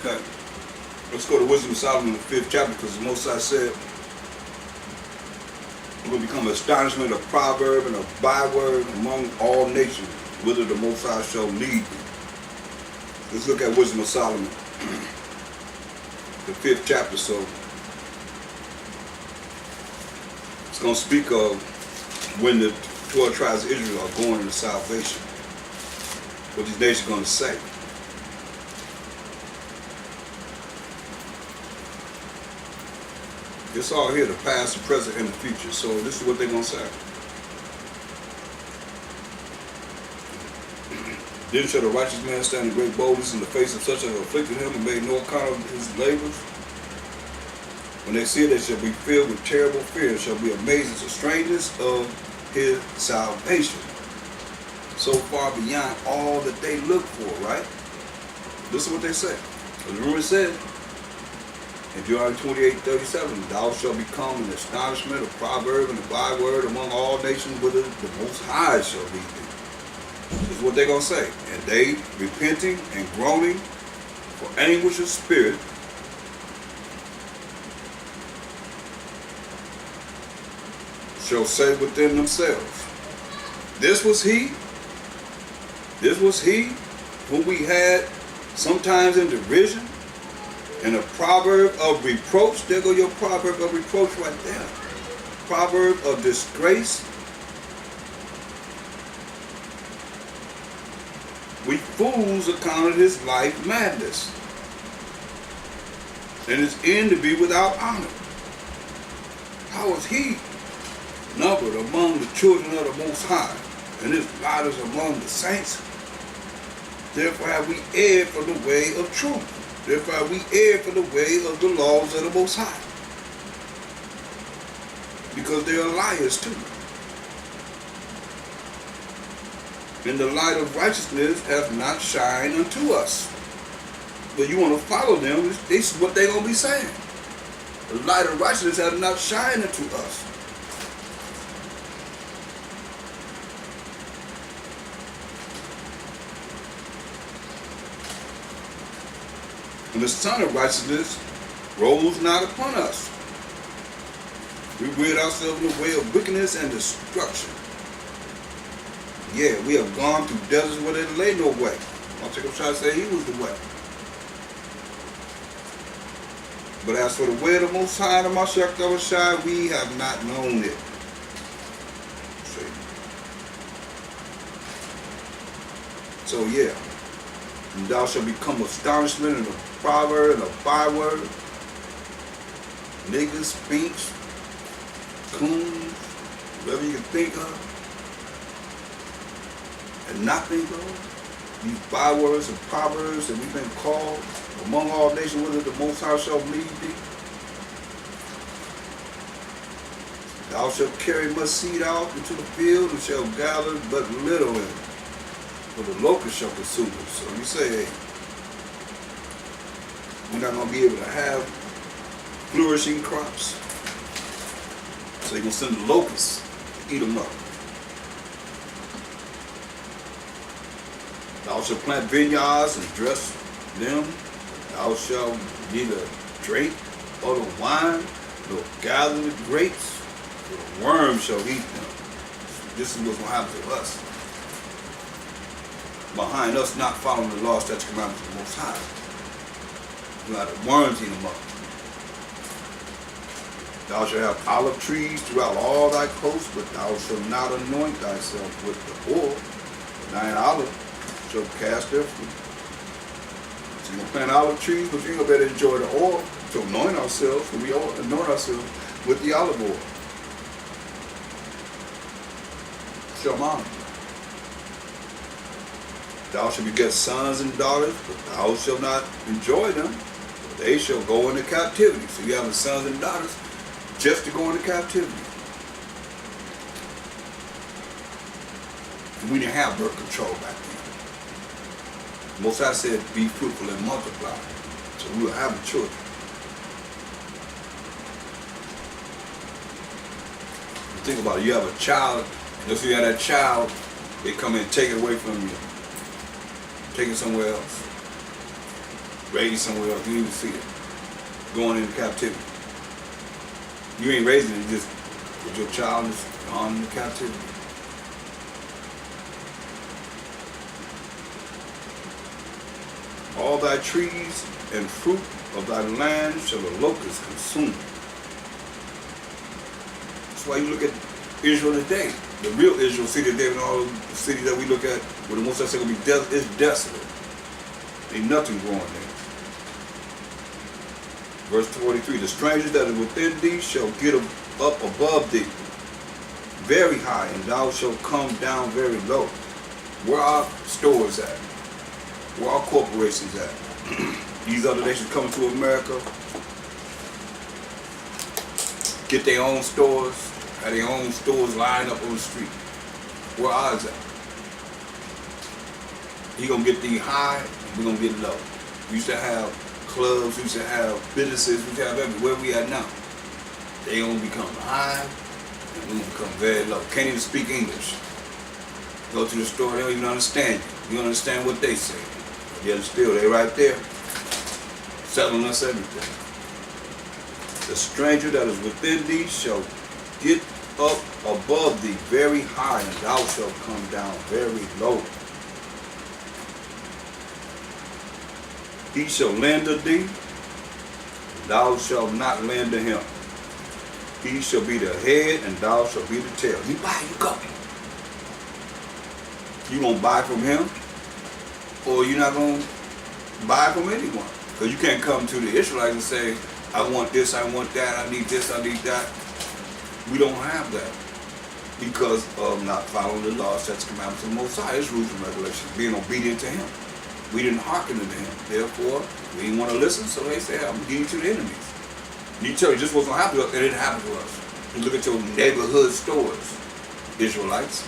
Okay. Let's go to Wisdom of Solomon, the 5th chapter, because the Most High said, it will become astonishment, a proverb, and a byword among all nations, whither the Most High shall lead thee. Let's look at Wisdom of Solomon, the 5th chapter. So it's going to speak of when the 12 tribes of Israel are going into salvation. What these nations are going to say. It's all here, the past, the present, and the future. So this is what they're going to say. Then shall the righteous man stand in great boldness in the face of such as afflicted him and made no account of his labors. When they see it, they shall be filled with terrible fear, shall be amazed at the strangeness of his salvation. So far beyond all that they look for, right? This is what they say. Remember it said in Deuteronomy 28:37, thou shalt become an astonishment, a proverb, and a byword among all nations, whither the Most High shall lead thee. This is what they're going to say. And they, repenting and groaning for anguish of spirit, shall say within themselves, this was he whom we had sometimes in derision, and a proverb of reproach. There go your proverb of reproach right there. Proverb of disgrace. We fools accounted his life madness, and his end to be without honor. How is he numbered among the children of the Most High, and his lot is among the saints? Therefore have we erred from the way of truth. Therefore have we erred from the way of the laws of the Most High. Because they are liars too. And the light of righteousness has not shined unto us. But you want to follow them, this is what they're going to be saying. The light of righteousness has not shined unto us. And the Son of righteousness rose not upon us. We rid ourselves in the way of wickedness and destruction. Yeah, we have gone through deserts where there lay no way. I'll take a try to say he was the way. But as for the way of the Most High, the Mashiach, we have not known it. See? So yeah, and thou shalt become astonishment and a proverb and a byword. Niggas, spinks, coons, whatever you can think of. And not think of. These bywords and proverbs that we've been called among all nations, whither the Most High shall lead thee. Thou shalt carry much seed out into the field and shalt gather but little in it. For the locust shall consume it. So you say, hey, we're not going to be able to have flourishing crops. So you're going to send the locusts to eat them up. Thou shalt plant vineyards and dress them. Thou shalt neither drink of the wine, nor gather the grapes. The worm shall eat them. This is what's going to happen to us. Behind us not following the law, statutes, commandments of the Most High. You let the worms eat them up. Thou shalt have olive trees throughout all thy coasts, but thou shalt not anoint thyself with the oil. For thine olive shall cast their fruit. So you're going to plant olive trees, but you're going to better enjoy the oil to anoint ourselves, and we all anoint ourselves with the olive oil. Shalom. Thou shalt beget sons and daughters, but thou shalt not enjoy them, for they shall go into captivity. So you have the sons and daughters just to go into captivity. And we didn't have birth control back then. Most High said, be fruitful and multiply. So we will have the children. You think about it, you have a child, and if you have that child, they come in and take it away from you. Take it somewhere else. raised somewhere else. You didn't even see it. Going into captivity. You ain't raising it, just with your child is gone into captivity. All thy trees and fruit of thy land shall the locust consume. That's why you look at Israel today. The real Israel city today and all the cities that we look at, where the most I say gonna be it's desolate. Ain't nothing growing there. Verse 43, the strangers that are within thee shall get up above thee, very high, and thou shalt come down very low. Where are stores at? Where are corporations at? These other nations coming to America, get their own stores, have their own stores lined up on the street. Where ours at? He gonna get thee high, and we gonna get low. We used to have clubs, we used to have businesses, we used to have everywhere we at now. They gonna become high, and we gonna become very low. Can't even speak English. Go to the store, they don't even understand you. You don't understand what they say. Yet still, they right there, selling us everything. The stranger that is within thee shall get up above thee very high, and thou shalt come down very low. He shall lend to thee, thou shalt not lend to him. He shall be the head, and thou shalt be the tail. You buy, you go. You gonna buy from him, or you're not gonna buy from anyone. Because you can't come to the Israelites and say, I want this, I want that, I need this, I need that. We don't have that because of not following the law, statutes, commandments of the Most High, His rules and regulations, being obedient to him. We didn't hearken to him. Therefore, we didn't want to listen, so they said, I'm giving you to the enemies. And you tell you this wasn't happen to us, it didn't happen to us. You look at your neighborhood stores, Israelites.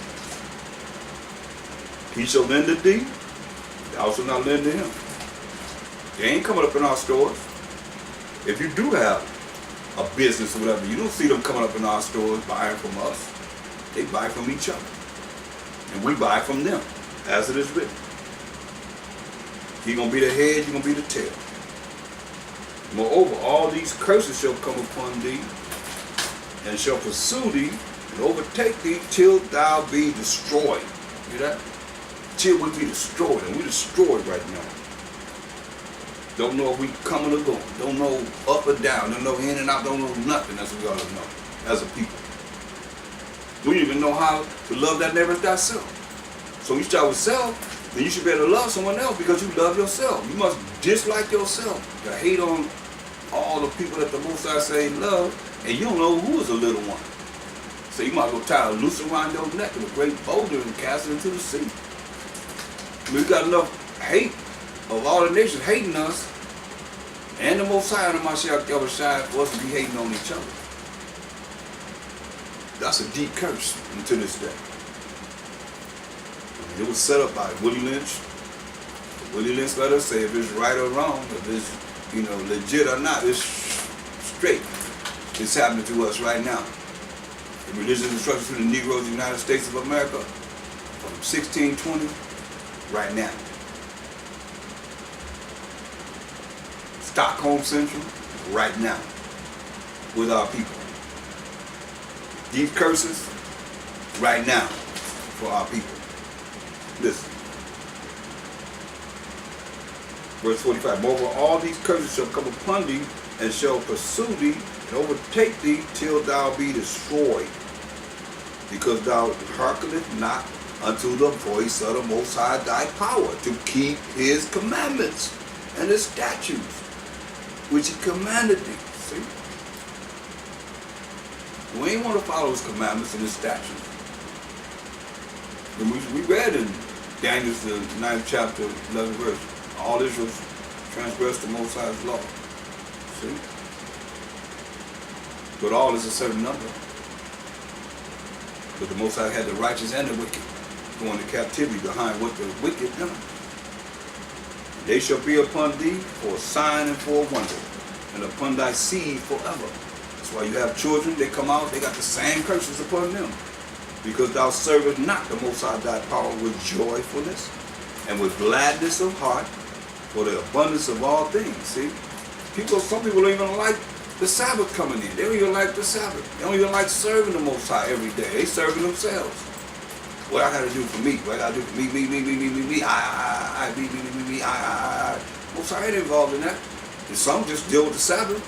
He shall lend to thee, thou shalt not lend to him. They ain't coming up in our stores. If you do have a business or whatever, you don't see them coming up in our stores buying from us. They buy from each other. And we buy from them, as it is written. You're going to be the head, you're going to be the tail. Moreover, all these curses shall come upon thee, and shall pursue thee, and overtake thee, till thou be destroyed. Hear that? Till we be destroyed, and we're destroyed right now. Don't know if we coming or going. Don't know up or down. Don't know in and out. Don't know nothing. That's what we ought to know as a people. We don't even know how to love that neighbor as thyself. So you start with self, then you should be able to love someone else because you love yourself. You must dislike yourself. You hate on all the people that the Most High say love, and you don't know who is a little one. So you might as well tie a noose around your neck with a great boulder and cast it into the sea. We got enough hate of all the nations hating us, and the Most High and the Mashiach the other side for us to be hating on each other. That's a deep curse until this day. It was set up by Willie Lynch. Willie Lynch let us say if it's right or wrong, if it's legit or not. It's straight. It's happening to us right now. The religious instructions to the Negroes of the United States of America from 1620 right now. Stockholm Central right now with our people. These curses right now for our people. Listen. Verse 45. Moreover, all these curses shall come upon thee, and shall pursue thee, and overtake thee, till thou be destroyed. Because thou hearkenest not unto the voice of the Most High thy power, to keep his commandments and his statutes, which he commanded thee. See? We ain't want to follow his commandments and his statutes. And we read in Daniel, the 9th chapter, 11th verse, all Israel transgressed the Most High's law. See? But all is a certain number. But the Most High had the righteous and the wicked going to captivity behind what the wicked done. They shall be upon thee for a sign and for a wonder, and upon thy seed forever. That's why you have children, they come out, they got the same curses upon them. Because thou servest not the Most High thy power with joyfulness, and with gladness of heart, For the abundance of all things. See? Some people don't even like the Sabbath coming in. They don't even like the Sabbath. They don't even like serving the Most High every day. They serving themselves. What I gotta do for me? What I gotta do for me, me, I. Most High ain't involved in that. And some just deal with the Sabbath.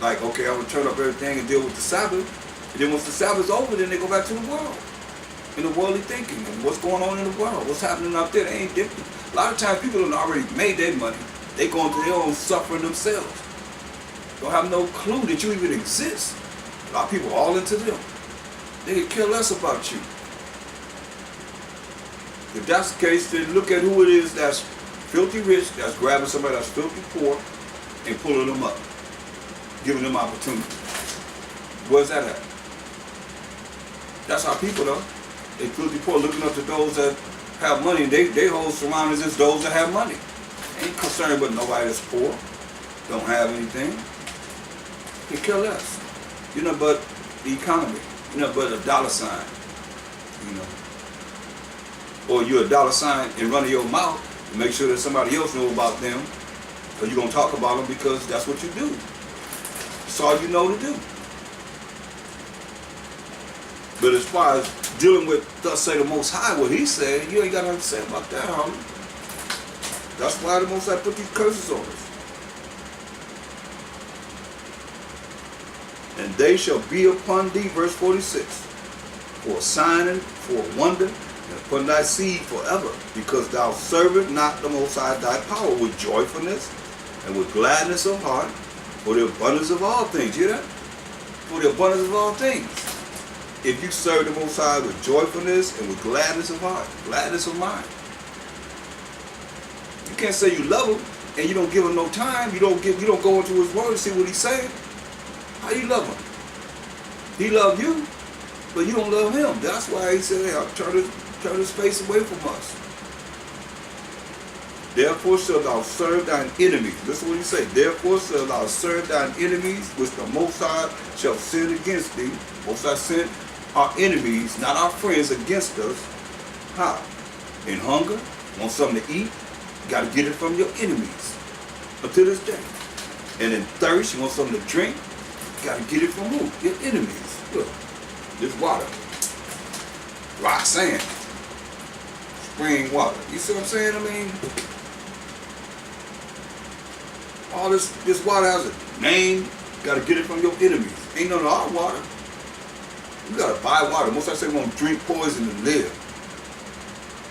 Like, okay, I'm gonna turn up everything and deal with the Sabbath. And then once the Sabbath's over, then they go back to the world. In the worldly thinking and what's going on in the world, what's happening out there, they ain't different. A lot of times people have already made their money. They going through their own suffering themselves. Don't have no clue that you even exist. A lot of people all into them. They can care less about you. If that's the case, then look at who it is that's filthy rich, that's grabbing somebody that's filthy poor and pulling them up, giving them opportunity. Where's that at? That's how people are. They filthy poor, looking up to those that have money, and they whole surroundings is those that have money. They ain't concerned with nobody that's poor, don't have anything. They care less. You know, but the economy, you know, but a dollar sign, you know. Or you're a dollar sign and running your mouth to make sure that somebody else knows about them, or you're going to talk about them because that's what you do. That's all you know to do. But as far as dealing with, thus say the Most High, what he said, you ain't got nothing to say about that, homie. That's why the Most High put these curses on us. And they shall be upon thee, verse 46, for a sign and for a wonder, and upon thy seed forever, because thou servest not the Most High thy power with joyfulness and with gladness of heart, for the abundance of all things. You hear that? For the abundance of all things. If you serve the Most High with joyfulness and with gladness of heart, gladness of mind. You can't say you love him and you don't give him no time. You don't go into his word to see what he's saying. How you love him? He love you, but you don't love him. That's why he said, hey, I'll turn his face away from us. Therefore shalt thou serve thine enemies. Listen what he say. Therefore shalt thou serve thine enemies, which the Most High shall send against thee. Most High sent our enemies, not our friends, against us. How? In hunger, want something to eat, you got to get it from your enemies until this day. And in thirst, you want something to drink, you got to get it from who? Your enemies. Look, this water, rock sand, spring water. You see what I'm saying? I mean, all this water has a name, you got to get it from your enemies. Ain't none of our water. You gotta buy water. Most I say we want to drink poison and live.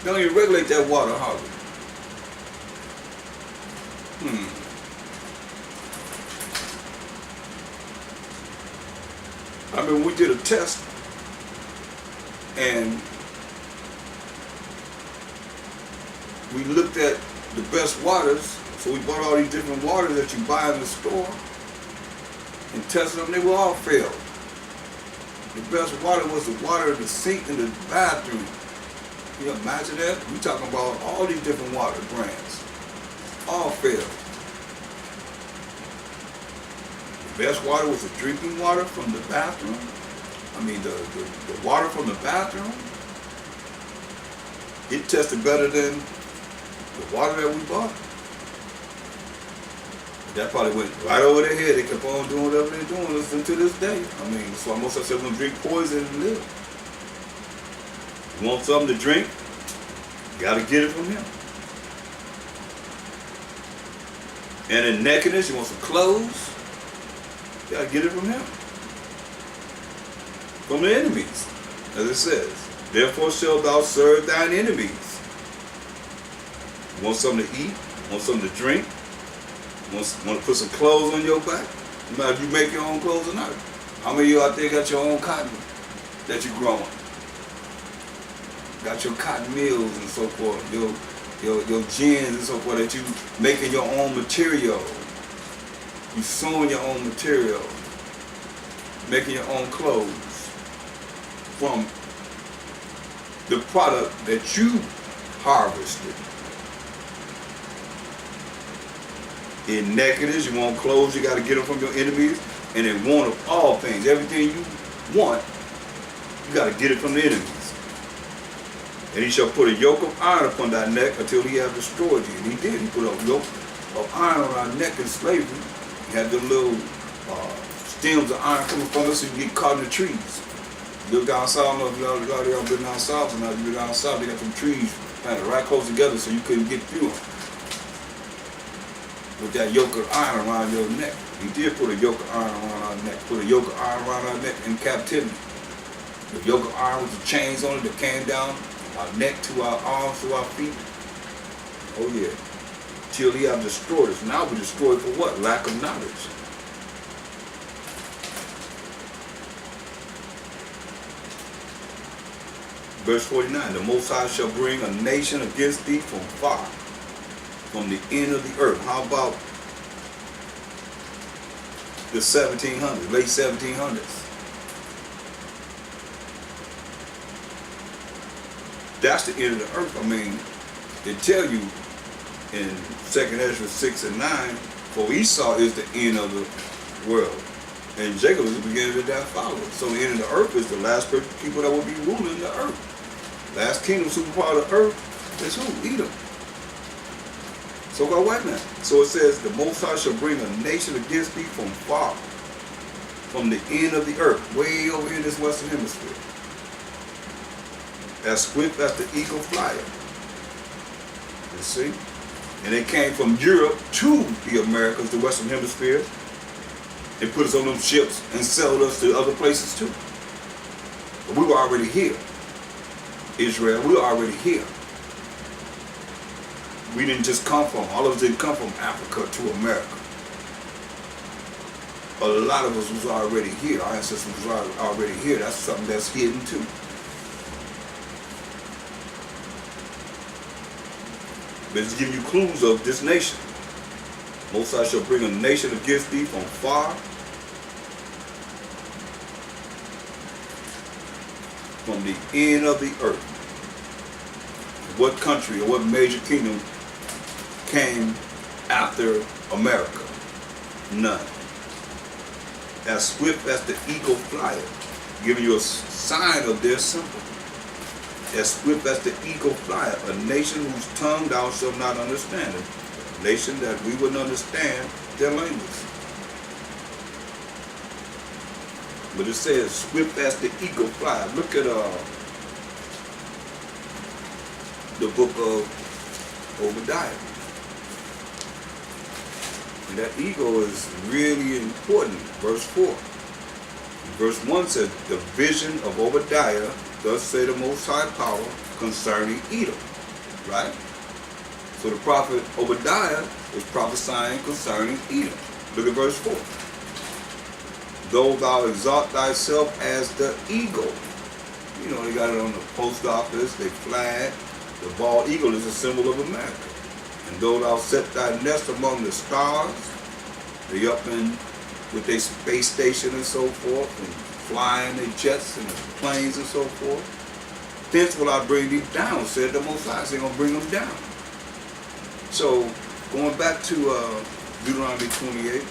They don't even regulate that water, hardly. I mean, we did a test, and we looked at the best waters. So we bought all these different waters that you buy in the store and tested them. They were all failed. The best water was the water in the sink in the bathroom. Can you imagine that? We talking about all these different water brands. All failed. The best water was the drinking water from the bathroom. I mean, the water from the bathroom. It tested better than the water that we bought. That probably went right over their head. They kept on doing whatever they're doing until this day. I mean, so most of us are going to drink poison and live. You want something to drink? You got to get it from him. And in nakedness, you want some clothes? You got to get it from him. From the enemies, as it says. Therefore shalt thou serve thine enemies. You want something to eat? Want something to drink? Want to put some clothes on your back? No matter if you make your own clothes or not. How many of you out there got your own cotton that you're growing? Got your cotton mills and so forth, your gins and so forth, that you making your own material. You sewing your own material. Making your own clothes from the product that you harvested. In nakedness, you want clothes, you got to get them from your enemies. And in want of all things, everything you want, you got to get it from the enemies. And he shall put a yoke of iron upon thy neck until he have destroyed thee. And he did. He put a yoke of iron on our neck in slavery. He had the little stems of iron coming from us so you get caught in the trees. You look down south, I don't know if y'all been down south or not. You go down south, they got some trees planted right close together so you couldn't get through them. With that yoke of iron around your neck. He did put a yoke of iron around our neck. Put a yoke of iron around our neck in captivity. The yoke of iron with the chains on it that came down our neck to our arms to our feet. Oh yeah. Till he have destroyed us. Now we're destroyed for what? Lack of knowledge. Verse 49. The Most High shall bring a nation against thee from far, from the end of the earth. How about the 1700s, late 1700s? That's the end of the earth. I mean, they tell you in 2nd Ezra 6 and 9, for Esau is the end of the world, and Jacob is the beginning of that follower. So the end of the earth is the last people that will be ruling the earth. Last kingdom, superpower of the earth is who? Edom. So-called white man. So it says, the Most High shall bring a nation against thee from far, from the end of the earth, way over in this western hemisphere. As swift as the eagle flyer. You see? And they came from Europe to the Americas, the Western Hemisphere. They put us on them ships and sold us to other places too. But we were already here. Israel, we were already here. We didn't just come from, all of us didn't come from Africa to America. A lot of us was already here. Our ancestors was already here. That's something that's hidden too. Let's give you clues of this nation. Most High shall bring a nation against thee from far, from the end of the earth. What country or what major kingdom came after America? None. As swift as the eagle flyer, giving you a sign of their symbol. As swift as the eagle flyer, a nation whose tongue thou shalt not understand. A nation that we wouldn't understand their language. But it says, swift as the eagle flyer. Look at the book of Obadiah. And that eagle is really important. Verse 4. Verse 1 says, the vision of Obadiah, thus say the Most High Power, concerning Edom. Right? So the prophet Obadiah is prophesying concerning Edom. Look at verse 4. Though thou exalt thyself as the eagle. You know, they got it on the post office, they flag. The bald eagle is a symbol of America. And though thou set thy nest among the stars, they up in with their space station and so forth, and flying their jets and planes and so forth, thence will I bring thee down, said the Most High. So they're going to bring them down. So, going back to Deuteronomy 28,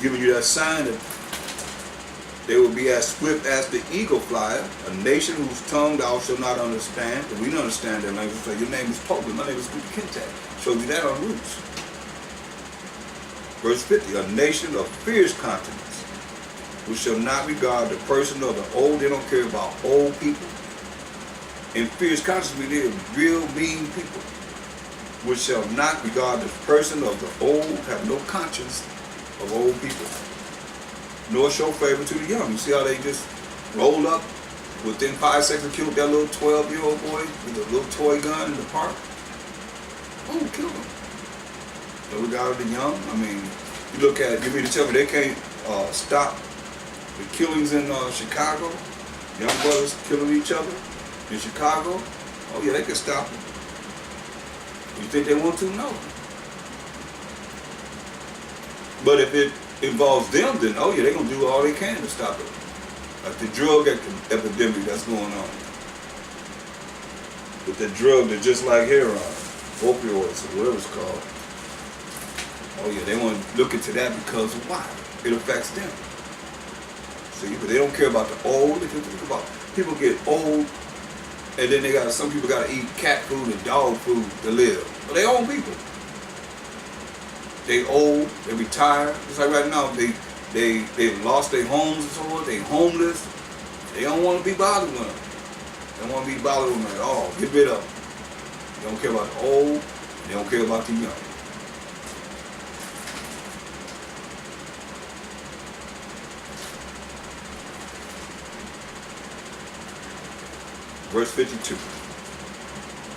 giving you that sign that they will be as swift as the eagle flyer, a nation whose tongue thou shalt not understand. And we don't understand their language. So your name is Toby, my name is Kintek. Shows you that on roots. Verse 50, a nation of fierce countenance, who shall not regard the person of the old. They don't care about old people. In fierce countenance, we live real mean people, which shall not regard the person of the old, have no conscience of old people, nor show favor to the young. You see how they just rolled up within 5 seconds, killed that little 12-year-old boy with a little toy gun in the park? Oh, killed him. No regard to the young. I mean, you look at it, you mean to tell me they can't stop the killings in Chicago? Young brothers killing each other in Chicago? Oh yeah, they can stop them. You think they want to? No. But if it involves them, then oh yeah, they're going to do all they can to stop it. Like the drug epidemic that's going on. With the drug that's just like heroin, opioids, or whatever it's called. Oh yeah, they want to look into that because of why? It affects them. See, but they don't care about the old. They think about people get old, and then some people got to eat cat food and dog food to live. But they own people. They old, they retired. Just like right now, they've lost their homes and so forth. They homeless. They don't want to be bothered with them. They don't want to be bothered with them at all. Get rid of them. They don't care about the old. They don't care about the young. Verse 52.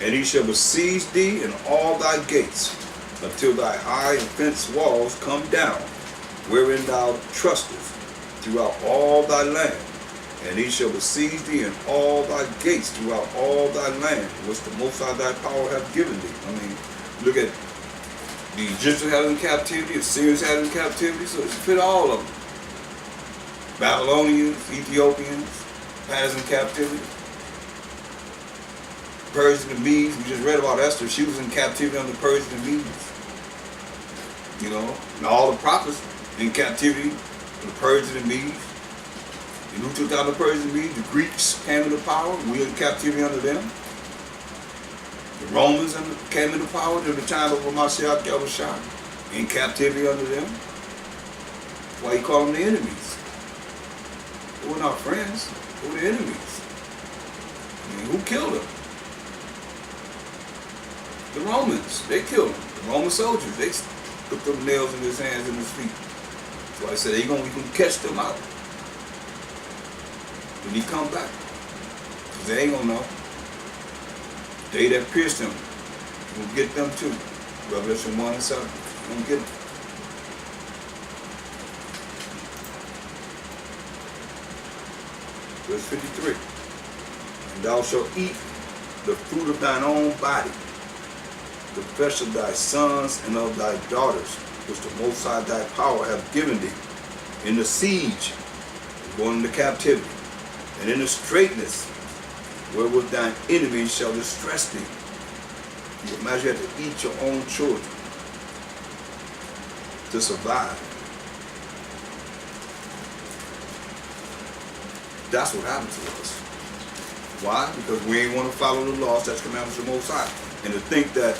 And he shall besiege thee in all thy gates, until thy high and fenced walls come down, wherein thou trustest, throughout all thy land. And he shall besiege thee in all thy gates, throughout all thy land, which the Most High thy power hath given thee. I mean, look at the Egyptians had in captivity, the Syrians had in captivity, so it's fit all of them. Babylonians, Ethiopians, had us in captivity. Persians and Medes, we just read about Esther, she was in captivity under Persians and Medes. You know, and all the prophets in captivity under Persians and Medes. And who took down the Persians and Medes? The Greeks came into power, we were in captivity under them. The Romans came into power during the time of Mashiach Yahushua, in captivity under them. That's why he called them the enemies. They were not friends, they were the enemies. I mean, who killed them? The Romans, they killed him. The Roman soldiers, they put them nails in his hands and his feet. So I said, we can catch them out when he come back. Because they ain't gonna know. They that pierced him, we're gonna get them too. Revelation 1 and 7. We're gonna get them. Verse 53. And thou shalt eat the fruit of thine own body, the flesh of thy sons and of thy daughters, which the Most High thy power hath given thee, in the siege, going into captivity, and in the straitness, wherewith thine enemies shall distress thee. You imagine you have to eat your own children to survive. That's what happened to us. Why? Because we ain't want to follow the laws, that's commandments of the Most High. And to think that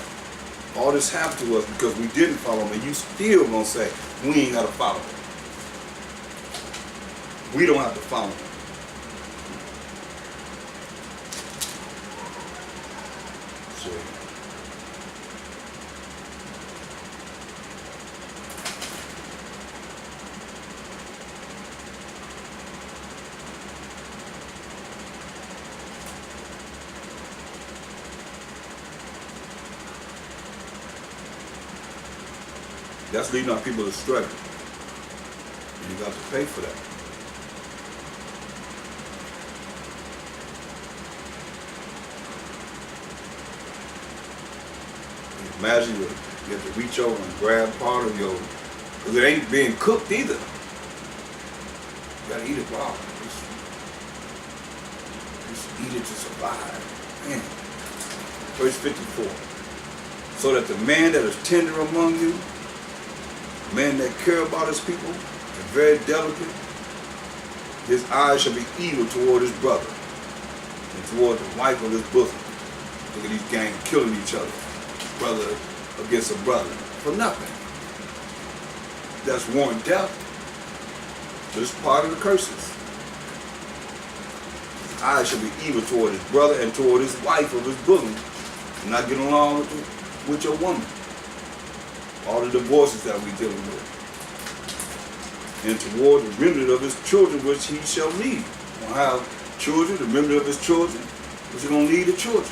all this happened to us because we didn't follow them, and you still gonna say, we ain't gotta follow them. We don't have to follow them. So, that's leading our people astray. And you got to pay for that. Imagine you have to reach over and grab part of your, because it ain't being cooked either. You got to eat it raw. Just eat it to survive. Man. Verse 54. So that the man that is tender among you, man that care about his people, and very delicate, his eyes shall be evil toward his brother and toward the wife of his bosom. Look at these gangs killing each other, brother against a brother, for nothing. That's warrant death. This is part of the curses. His eyes shall be evil toward his brother and toward his wife of his bosom, and not get along with your woman. All the divorces that we dealing with. And toward the remnant of his children which he shall lead. He'll have children, the remnant of his children, which are going to lead the children.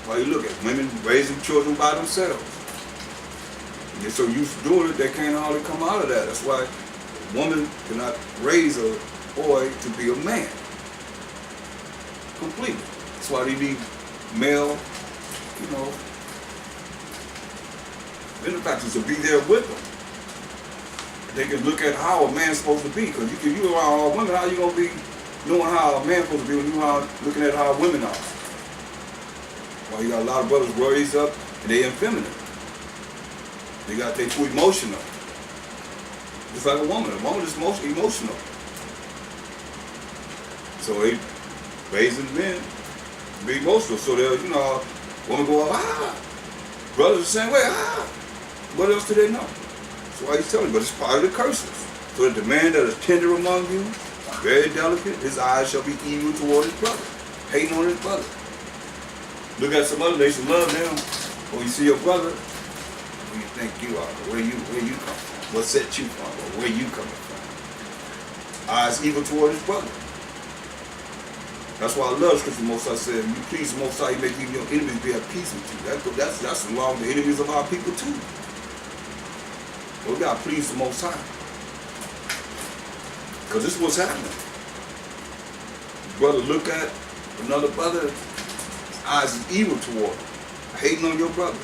Why you look at women raising children by themselves. And they're so used to doing it, they can't hardly come out of that. That's why a woman cannot raise a boy to be a man. Completely. That's why they need male, benefactors to be there with them. They can look at how a man's supposed to be. Because you around all women, how you going to be knowing how a man's supposed to be when you're looking at how women are? Well, you got a lot of brothers raised up and they effeminate. They too emotional. Just like a woman. A woman is emotional. So Raising men be emotional. So they'll, women go, brothers the same way, What else do they know? That's why he's telling you, but it's part of the curses. So that the man that is tender among you, very delicate, his eyes shall be evil toward his brother, hating on his brother. Look at some other nations, love them. When you see your brother, who you think you are, where you come from, what set you from, or where you coming from. Eyes evil toward his brother. That's why I love Scripture. Most High said, you please the Most High, you make even your enemies be at peace with you. That's along the enemies of our people too. We got to please the Most High. Because this is what's happening. Brother look at another brother, his eyes is evil toward him, hating on your brother.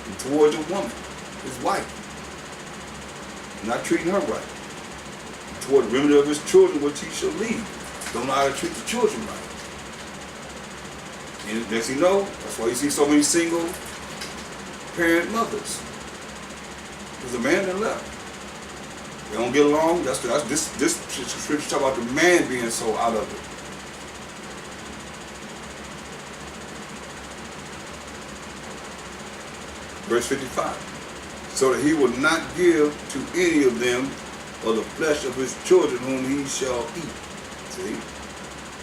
And towards your woman, his wife. Not treating her right. And toward the remnant of his children, which he shall leave. Don't know how to treat the children right. And next thing you know, that's why you see so many single parent mothers. There's a man that left. They don't get along. This scripture talk about the man being so out of it. Verse 55. So that he will not give to any of them of the flesh of his children whom he shall eat. See?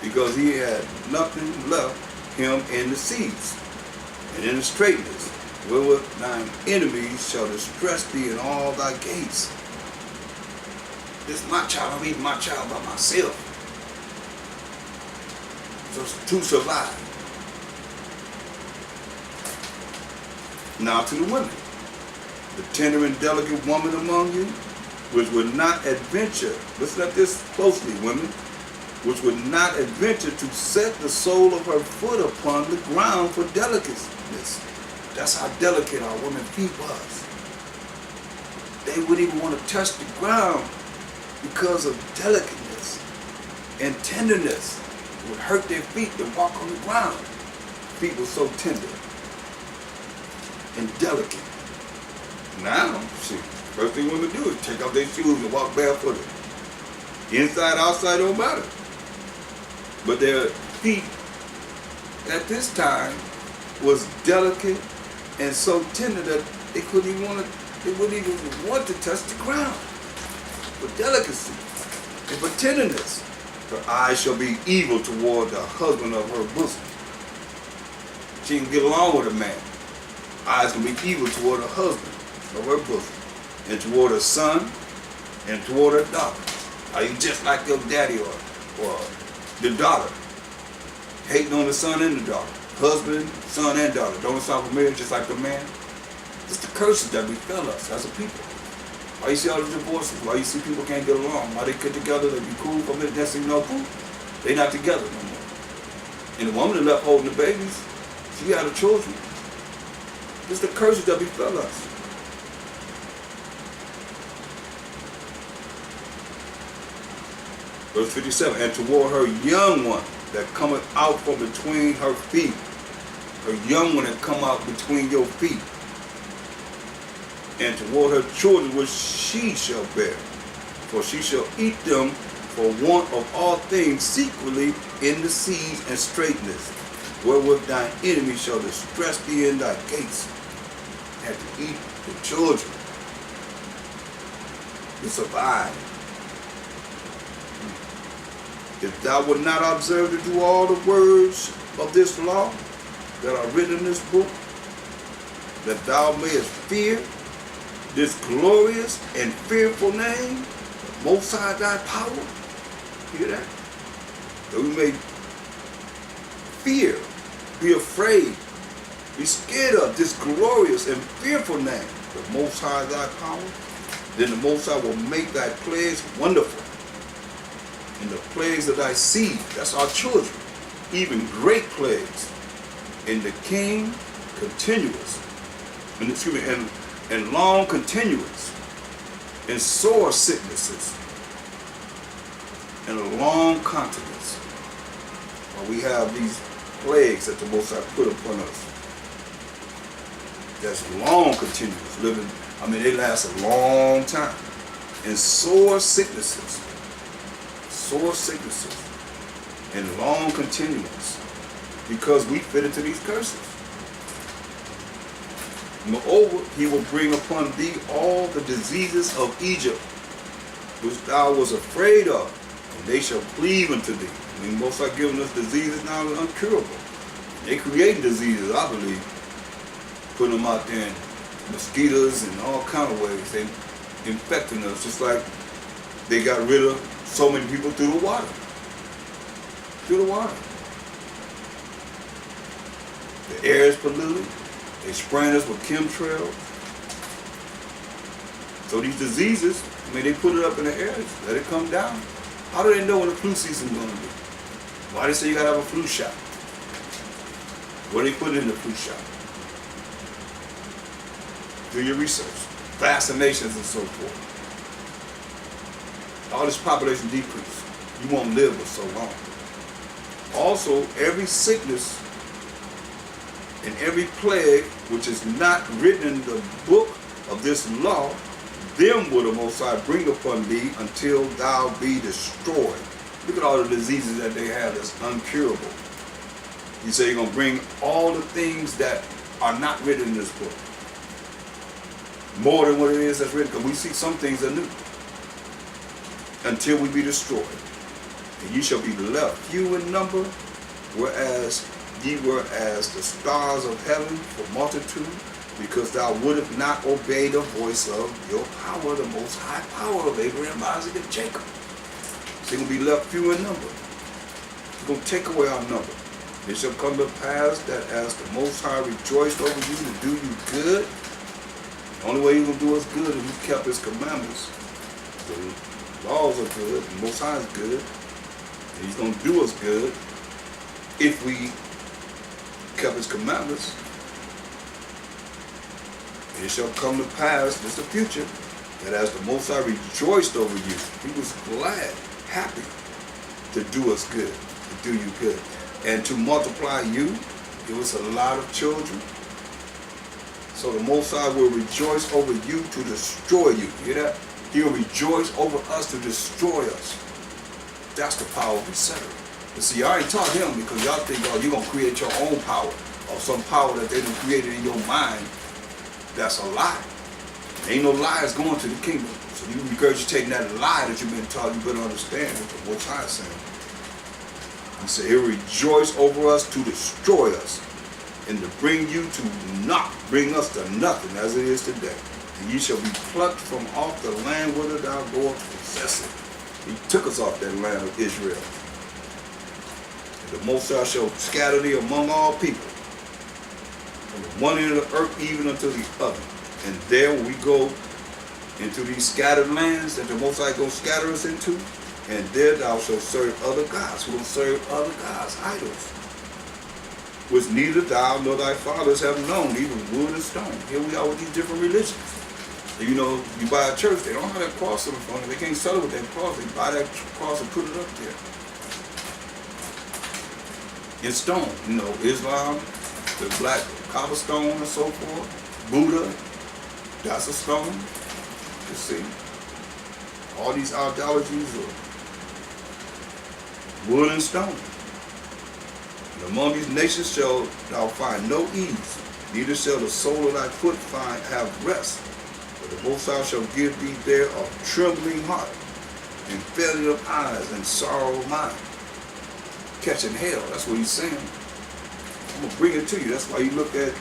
Because he had nothing left him in the seeds and in the straightness, wherewith thine enemies shall distress thee in all thy gates. This is my child, I'm eating my child by myself. So to survive. Now to the women. The tender and delicate woman among you, which would not adventure, listen at this closely, women, which would not adventure to set the sole of her foot upon the ground for delicateness. That's how delicate our women's feet was. They wouldn't even want to touch the ground because of delicateness and tenderness. It would hurt their feet to walk on the ground. Feet were so tender and delicate. Now, first thing women do is take off their shoes and walk barefooted. Inside, outside, don't matter. But their feet at this time was delicate and so tender that they wouldn't even want to touch the ground. For delicacy and for tenderness, her eyes shall be evil toward the husband of her bosom. She can get along with a man. Eyes can be evil toward her husband of her bosom, and toward her son, and toward her daughter. Are you just like your daddy or the daughter? Hating on the son and the daughter. Husband, son, and daughter. Don't it sound familiar just like the man? It's the curses that befell us as a people. Why you see all the divorces? Why you see people can't get along? Why they get together, they be cool for a minute, next thing you know, cool. They not together no more. And the woman that left holding the babies, she had her children. It's the curses that befell us. Verse 57, and toward her young one that cometh out from between her feet. Her young one that come out between your feet. And toward her children which she shall bear. For she shall eat them for want of all things secretly in the seeds and straightness, wherewith thine enemy shall distress thee in thy gates. Have to eat the children to survive. If thou wilt not observe to do all the words of this law that are written in this book, that thou mayest fear this glorious and fearful name, the Most High thy power. Hear that? That we may fear, be afraid, be scared of this glorious and fearful name, the Most High thy power. Then the Most High will make thy plagues wonderful. And the plagues of thy seed, that's our children, even great plagues. And the king continuous, and long continuance, and sore sicknesses, and a long continence. Well, we have these plagues that the Most High put upon us. That's long continuous living. They last a long time. And sore sicknesses. Sore sicknesses. and long continuance, because we fit into these curses. Moreover, he will bring upon thee all the diseases of Egypt, which thou was afraid of, and they shall cleave unto thee. I mean, most are giving us diseases now that are uncurable. They create diseases, I believe, putting them out there in mosquitoes and all kind of ways. They infecting us, just like they got rid of so many people through the water. Through the water. The air is polluted. They spraying us with chemtrails. So these diseases, I mean, they put it up in the air, let it come down. How do they know when the flu season's going to be? Why they say you got to have a flu shot? What do they put in the flu shot? Do your research. Vaccinations and so forth. All this population decrease. You won't live for so long. Also, every sickness and every plague which is not written in the book of this law, them will the Most High bring upon thee until thou be destroyed. Look at all the diseases that they have that's uncurable. You say you're going to bring all the things that are not written in this book. More than what it is that's written, because we see some things are new. Until we be destroyed. And ye shall be left few in number, whereas ye were as the stars of heaven for multitude, because thou wouldst not obey the voice of your power, the most high power of Abraham, Isaac, and Jacob. So you're going to be left few in number. You're going to take away our number. It shall come to pass that as the Most High rejoiced over you to do you good, the only way He's going to do us good is He kept His commandments. The laws are good, the Most High is good, and He's going to do us good if we kept His commandments. It shall come to pass, this is the future, that as the Most High rejoiced over you, He was glad, happy to do us good, to do you good. And to multiply you, give us a lot of children. So the Most High will rejoice over you to destroy you. You hear that? He will rejoice over us to destroy us. That's the power we serve. But see, I ain't taught Him because y'all think, oh, you're going to create your own power, or some power that they done created in your mind. That's a lie. Ain't no lies going to the kingdom. So you regurgitating that lie that you've been taught, you better understand what the Most High is saying. He said, He'll rejoice over us to destroy us and to bring you to not bring us to nothing as it is today. And ye shall be plucked from off the land whither thou goest to possess it. He took us off that land of Israel. And the Most High shall scatter thee among all people, from the one end of the earth even unto the other. And there we go into these scattered lands that the Most High going to scatter us into. And there thou shalt serve other gods. Who will serve other gods, idols, which neither thou nor thy fathers have known, even wood and stone. Here we are with these different religions. And you know, you buy a church, they don't have that cross in front of it. They can't settle with that cross. They buy that cross and put it up there. In stone, you know, Islam, the black cobblestone and so forth. Buddha, that's a stone. You see, all these idolatries are wood and stone. And among these nations shall thou find no ease, neither shall the sole of thy foot have rest. But the Most High shall give thee there a trembling heart, and failure of eyes, and sorrow of mind. Catching hell, that's what he's saying. I'm going to bring it to you. That's why you look at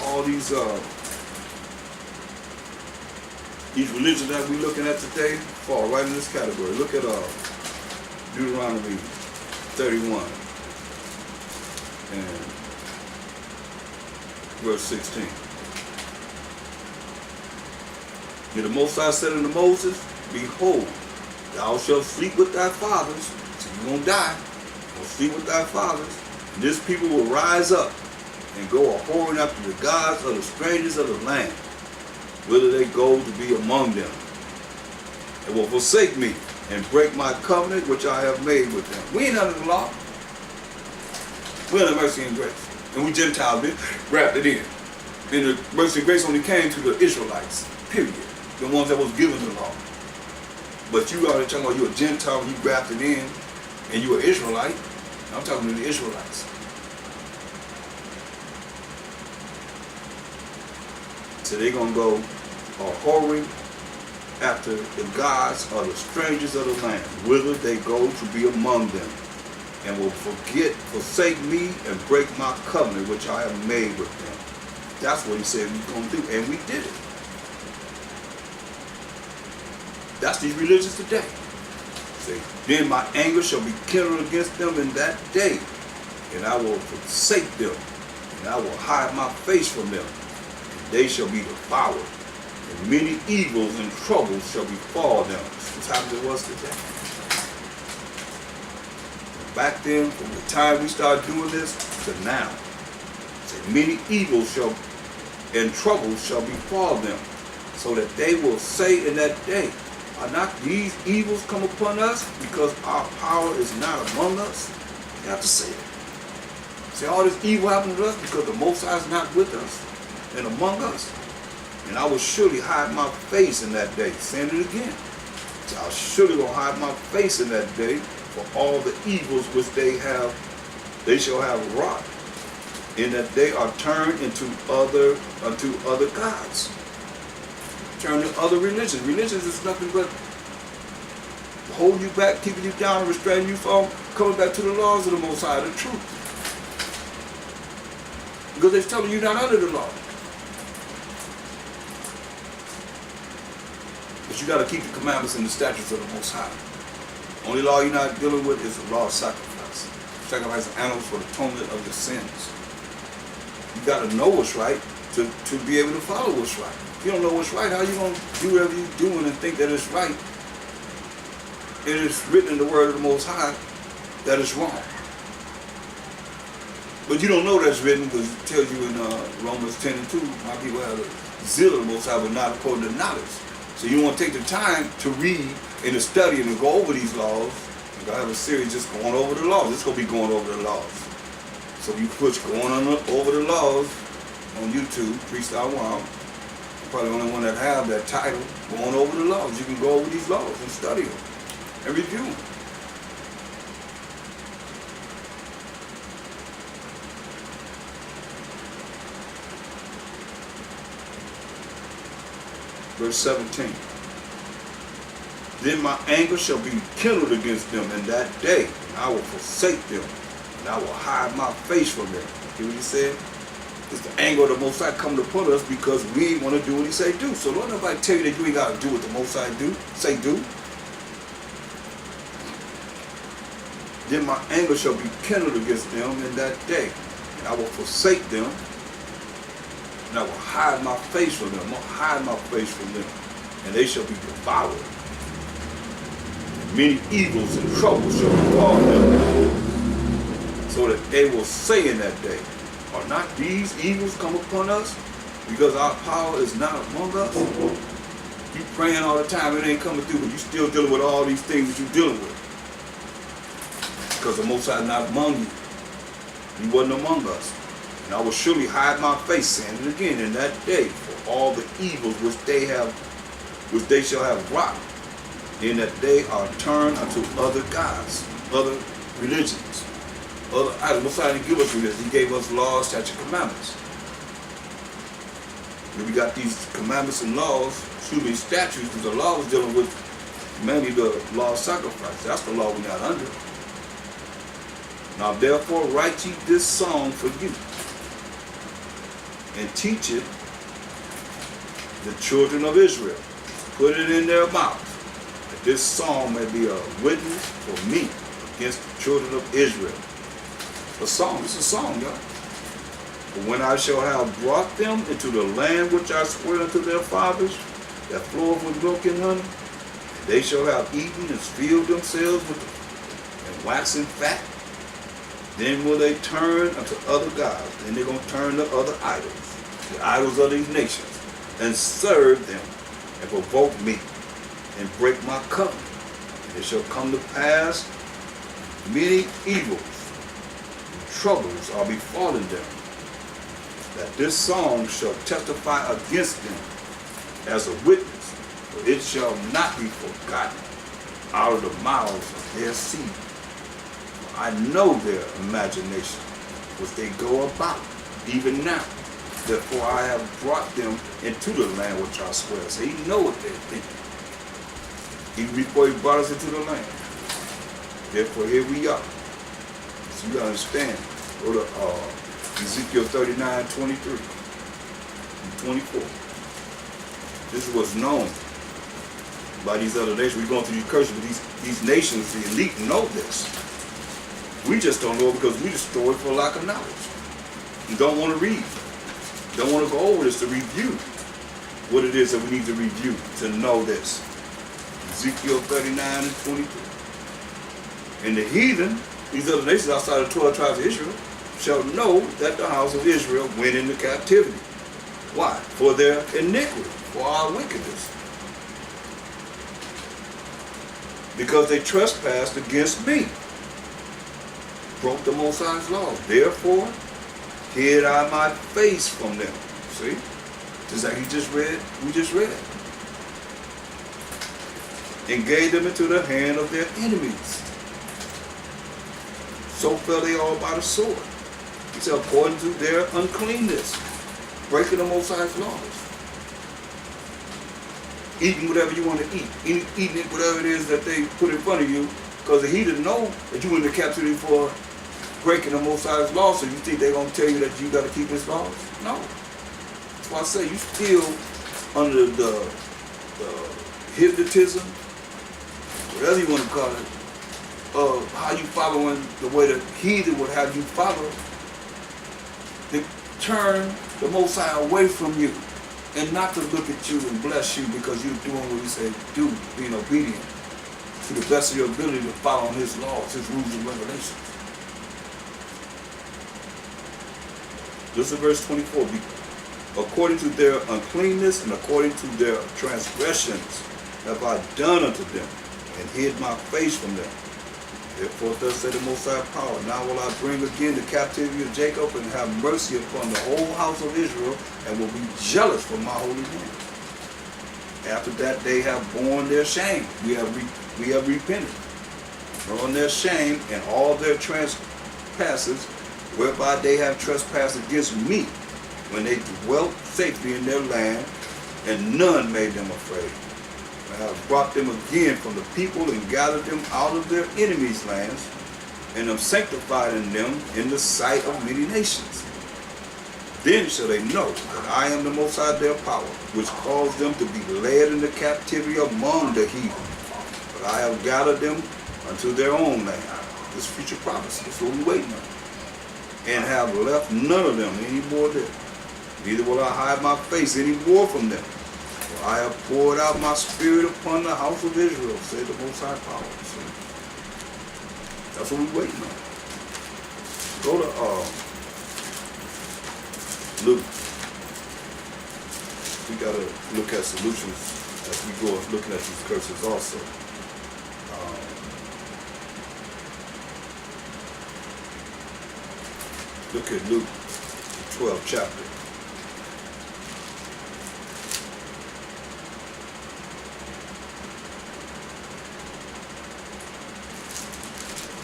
all these religions that we're looking at today fall right in this category. Look at Deuteronomy 31 and verse 16. And the Most High said unto Moses, Behold, thou shalt sleep with thy fathers, so you're going to die. You're going to sleep with thy fathers, and this people will rise up and go a-whoring after the gods of the strangers of the land, whither they go to be among them, and will forsake me, and break my covenant which I have made with them. We ain't under the law. We're under mercy and grace. And we Gentiles been wrapped it in. And the mercy and grace only came to the Israelites, period. The ones that was given the law. But you out there talking about you're a Gentile and you grafted in, and you're an Israelite, I'm talking to the Israelites. So they're going to go whoring after the gods or the strangers of the land, whither they go to be among them, and will forsake me, and break my covenant which I have made with them. That's what he said we were going to do, and we did it. That's these religions today. Say, then my anger shall be kindled against them in that day, and I will forsake them, and I will hide my face from them, and they shall be devoured. And many evils and troubles shall befall them. That's how it was today. Back then, from the time we started doing this to now, so many evils and troubles shall befall them, so that they will say in that day, are not these evils come upon us, because our power is not among us? You have to say it. Say all this evil happened to us because the Most High is not with us and among us. And I will surely hide my face in that day. Saying it again. So I'll surely will hide my face in that day for all the evils which they shall have wrought. In that they are turned unto other gods. Turn to other religions. Religions is nothing but hold you back, keeping you down, and restraining you from coming back to the laws of the Most High, the truth. Because they're telling you not under the law. But you got to keep the commandments and the statutes of the Most High. Only law you're not dealing with is the law of sacrifice. Sacrifice of animals for the atonement of your sins. You got to know what's right to be able to follow what's right. If you don't know what's right, how are you going to do whatever you're doing and think that it's right? It is written in the word of the Most High that it's wrong. But you don't know that's written because it tells you in Romans 10 and 2, my people have the zeal of the Most High, but not according to knowledge. So you want to take the time to read and to study and to go over these laws. You're going to have a series just going over the laws. It's going to be going over the laws. So you push going over the laws on YouTube, Freestyle Wild. You're probably the only one that have that title, going over the laws. You can go over these laws and study them and review them. Verse 17. Then my anger shall be kindled against them in that day, and I will forsake them, and I will hide my face from them. See what he said? It's the anger of the Most High coming upon us because we want to do what he say do. So don't nobody tell you that you ain't got to do what the Most High say do. Then my anger shall be kindled against them in that day, and I will forsake them, and I will hide my face from them. I'm going to hide my face from them, and they shall be devoured. And many evils and troubles shall befall them, so that they will say in that day, are not these evils come upon us, because our power is not among us? You praying all the time, it ain't coming through, but you still dealing with all these things that you're dealing with. Because the Most High is not among you. He wasn't among us. And I will surely hide my face, saying it again, in that day, for all the evils which they shall have wrought, in that they are turned unto other gods, other religions, other idols. Most High didn't give us religion. He gave us laws, statutes, commandments. And we got these commandments and laws, statutes, because the law was dealing with mainly the law of sacrifice. That's the law we're not under. Now therefore write ye this song for you, and teach it the children of Israel. Put it in their mouth, that this song may be a witness for me against the children of Israel. A song, it's a song, y'all. For when I shall have brought them into the land which I swore unto their fathers, that floweth with milk and honey, and they shall have eaten and filled themselves with and waxen fat, then will they turn unto other gods. Then they're going to turn to other idols, the idols of these nations, and serve them, and provoke me, and break my covenant. And it shall come to pass, many evils and troubles are befallen them, that this song shall testify against them as a witness, for it shall not be forgotten out of the mouths of their seed. I know their imagination, which they go about, even now. Therefore I have brought them into the land which I swear. So he know what they're thinking. Even before he brought us into the land. Therefore here we are. So you understand. Go to Ezekiel 39:23 and 24. This is what's known by these other nations. We're going through these curses, but these nations, the elite, know this. We just don't know it because we destroy it for lack of knowledge. You don't want to read. Don't want to go over this to review what it is that we need to review to know this. Ezekiel 39:23. And the heathen, these other nations outside of the 12 tribes of Israel, shall know that the house of Israel went into captivity. Why? For their iniquity, for our wickedness. Because they trespassed against me. Broke the Most High's laws. Therefore, hid I my face from them. See? Just like we just read. And gave them into the hand of their enemies. So fell they all by the sword. He said, according to their uncleanness, breaking the Most High's laws. Eating whatever you want to eat. Eating it, whatever it is that they put in front of you. Because he didn't know that you went into captivity for breaking the Most High's laws. So you think they're going to tell you that you got to keep his laws? No. That's why I say you still under the hypnotism, whatever you want to call it, of how you following the way the heathen would have you follow. They turn the Most High away from you and not to look at you and bless you because you're doing what he said do, being obedient to the best of your ability to follow his laws, his rules and regulations. This is verse 24. According to their uncleanness and according to their transgressions have I done unto them, and hid my face from them. Therefore thus said the Most High power, now will I bring again the captivity of Jacob and have mercy upon the whole house of Israel, and will be jealous for my holy name. After that they have borne their shame. We have repented. Borne their shame and all their trespasses, whereby they have trespassed against me, when they dwelt safely in their land, and none made them afraid. I have brought them again from the people and gathered them out of their enemies' lands, and am sanctifying them in the sight of many nations. Then shall they know that I am the Most High their power, which caused them to be led into captivity among the heathen. But I have gathered them unto their own land. This future prophecy, that's what we're waiting on. And have left none of them any more there. Neither will I hide my face any more from them. For I have poured out my spirit upon the house of Israel, said the Most High power. So that's what we're waiting on. Go to Luke. We got to look at solutions as we go looking at these curses also. Look at Luke, the 12th chapter.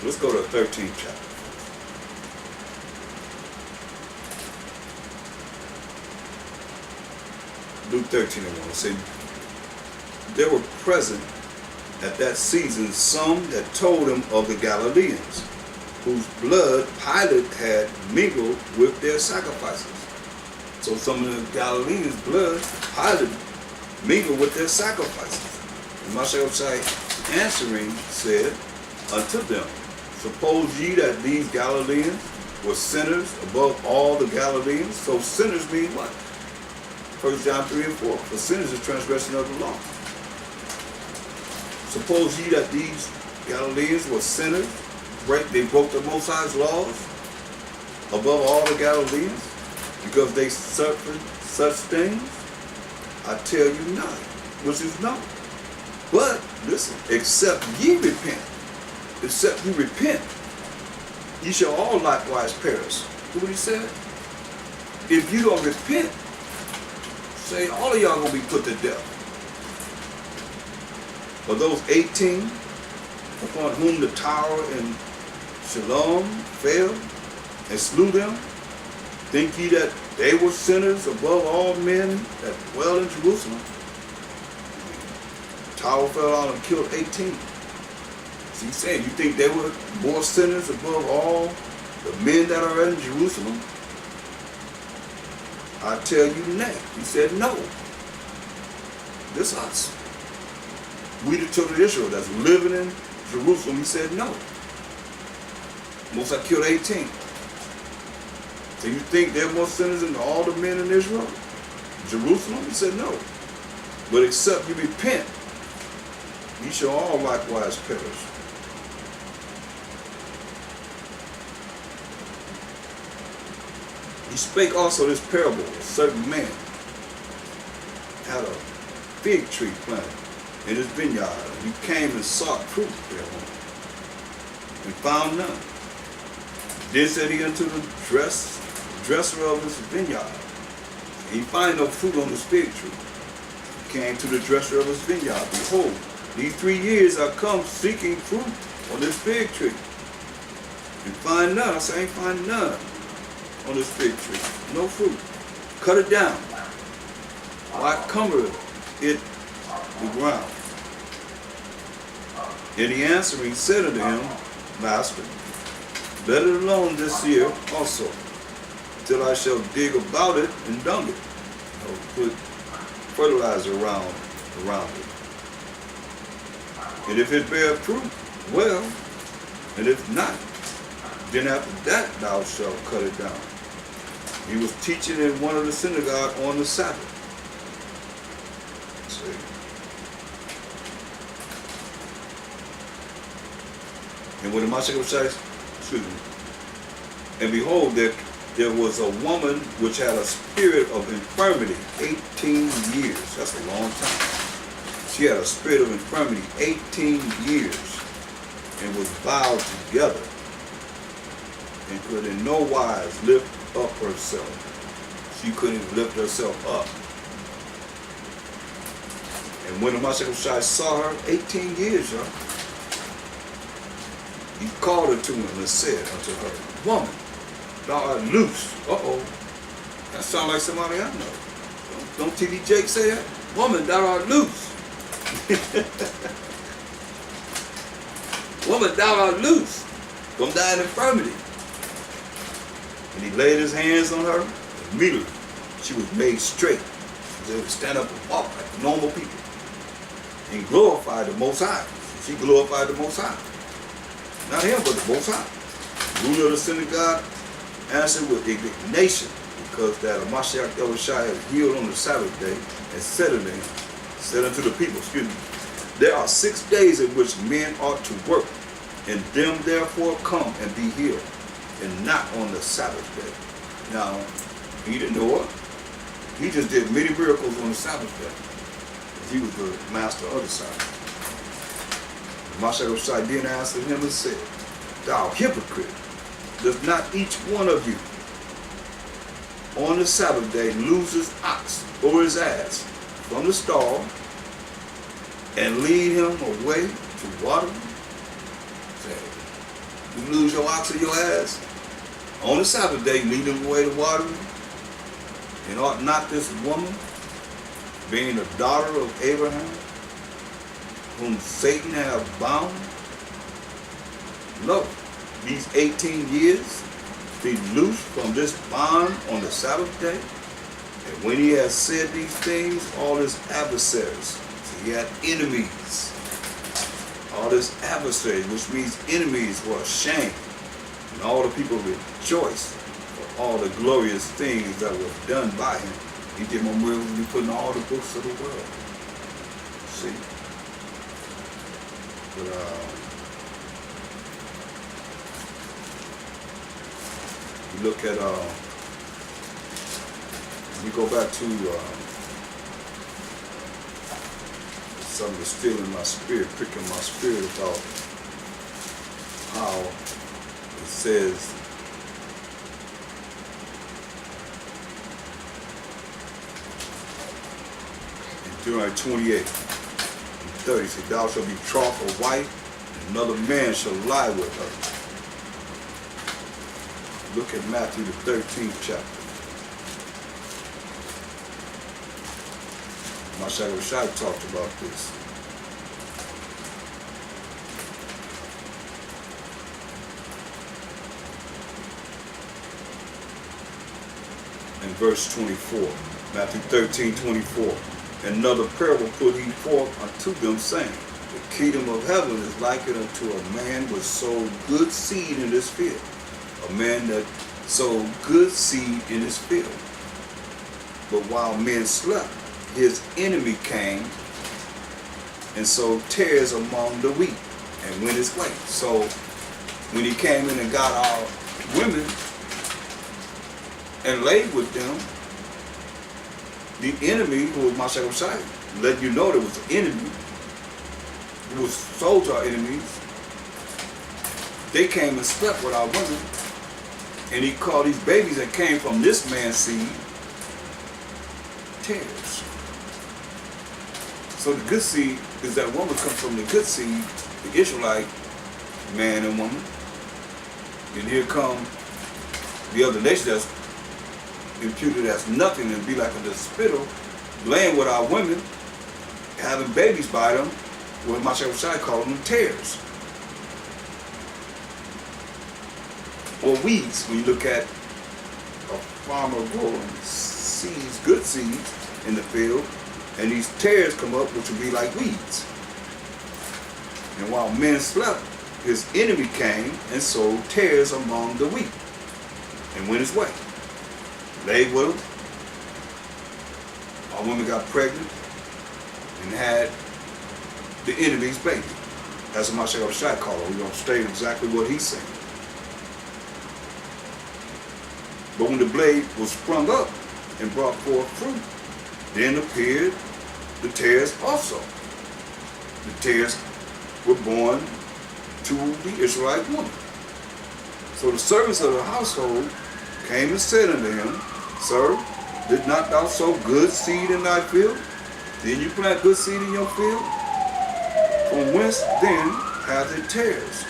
Let's go to the 13th chapter. Luke 13:1. It said, there were present at that season some that told him of the Galileans, whose blood Pilate had mingled with their sacrifices. So some of the Galileans' blood Pilate mingled with their sacrifices. And Mashai answering said unto them, suppose ye that these Galileans were sinners above all the Galileans? So sinners mean what? 1 John 3 and 4. For sinners is transgression of the law. Suppose ye that these Galileans were sinners? They broke the Most High's laws above all the Galileans because they suffered such things? I tell you not, which is no. But listen, except ye repent, except you repent, ye shall all likewise perish. See what he said? If you don't repent, say all of y'all gonna be put to death. But those 18 upon whom the tower and Shalom fell and slew them? Think ye that they were sinners above all men that dwell in Jerusalem? Tower fell out and killed 18. So he's saying, you think they were more sinners above all the men that are in Jerusalem? I tell you nay. He said, no. This us. We the children of Israel that's living in Jerusalem, he said, no. Most I killed 18. So you think there are more sinners than all the men in Israel? Jerusalem? He said, no. But except you repent, ye shall all likewise perish. He spake also this parable. A certain man had a fig tree planted in his vineyard. He came and sought fruit thereon, and found none. Then said he unto the dresser of his vineyard, he find no fruit on this fig tree. He came to the dresser of his vineyard. Behold, these 3 years I come seeking fruit on this fig tree, and find none. I say, I ain't find none on this fig tree. No fruit. Cut it down. Why cumbereth it the ground? And he answering said unto him, Master, let it alone this year also, till I shall dig about it and dung it. Put fertilizer around it. And if it bear fruit, well, and if not, then after that thou shalt cut it down. He was teaching in one of the synagogues on the Sabbath. See? And when the Mashiach, excuse me, and behold, there was a woman which had a spirit of infirmity 18 years. That's a long time. She had a spirit of infirmity 18 years and was bowed together and could in no wise lift up herself. She couldn't lift herself up. And when the Mashiach saw her, 18 years, y'all, he called her to him and said unto her, Woman, thou art loose. Uh-oh. That sounds like somebody I know. Don't T.D. Jake say that? Woman, thou art loose. Woman, thou art loose from thine infirmity. And he laid his hands on her. Immediately, she was made straight. She was able to stand up and walk like normal people. And glorified the Most High. She glorified the Most High. Not him, but the Most High. The ruler of the synagogue answered with indignation, because that Mashiach Elohai had healed on the Sabbath day, and said unto the people, there are 6 days in which men ought to work, and them therefore come and be healed, and not on the Sabbath day. Now, he didn't know what? He just did many miracles on the Sabbath day. He was the master of the Sabbath. Mashiach Elohai then answered him and said, Thou hypocrite, does not each one of you on the Sabbath day lose his ox or his ass from the stall and lead him away to water? Say, you lose your ox or your ass on the Sabbath day, lead him away to water? And ought not this woman, being a daughter of Abraham, whom Satan hath bound, lo, these 18 years be loosed from this bond on the Sabbath day? And when he has said these things, all his adversaries, so he had enemies, all his adversaries, which means enemies, were ashamed, and all the people rejoiced for all the glorious things that were done by him. He did more miracles than he put in all the books of the world. See? But you look at, you go back to something that's still in my spirit, pricking my spirit about how it says, in Deuteronomy 28 and 30, it says, Thou shalt betroth a wife, and another man shall lie with her. Look at Matthew the 13th chapter. Mashiach Rashai talked about this. In verse 24, Matthew 13:24. Another parable put he forth unto them, saying, the kingdom of heaven is likened unto a man which sowed good seed in his field. A man that sowed good seed in his field. But while men slept, his enemy came and sowed tares among the wheat and went his way. So when he came in and got our women and laid with them, the enemy, who was Mashiach Rashai, let you know there was an enemy, who was sold to our enemies. They came and slept with our women, and he called these babies that came from this man's seed tares. So the good seed is that woman comes from the good seed, the Israelite man and woman. And here come the other nation that's imputed as nothing and be like a spittle, laying with our women, having babies by them, what Mashiach Rashai called them tares. Or weeds, when you look at a farmer growing seeds, good seeds in the field, and these tares come up, which would be like weeds. And while men slept, his enemy came and sowed tares among the wheat and went his way. Laid with them. Our woman got pregnant and had the enemy's baby. That's what Mashiach Rashai called her. We're going to state exactly what he's saying. But when the blade was sprung up and brought forth fruit, then appeared the tares also. The tares were born to the Israelite woman. So the servants of the household came and said unto him, Sir, did not thou sow good seed in thy field? Did you plant good seed in your field? From whence then hath it tares?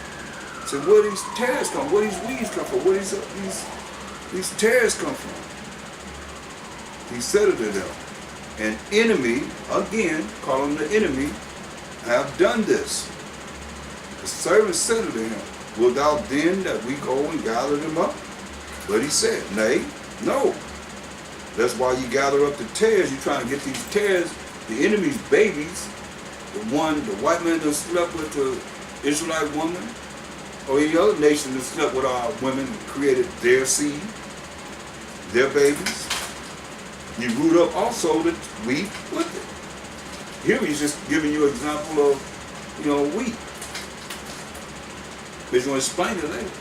So where these tares come? Where these weeds come from? Where these tares come from? He said unto them, an enemy, again, call him the enemy, have done this. The servant said unto him, wilt thou then that we go and gather them up? But he said, nay, no. That's why you gather up the tares. You're trying to get these tares, the enemy's babies, the white man that slept with the Israelite woman, or any other nation that slept with our women and created their seed, their babies. You root up also the wheat with it. Here he's just giving you an example of, wheat. He's going to explain it later.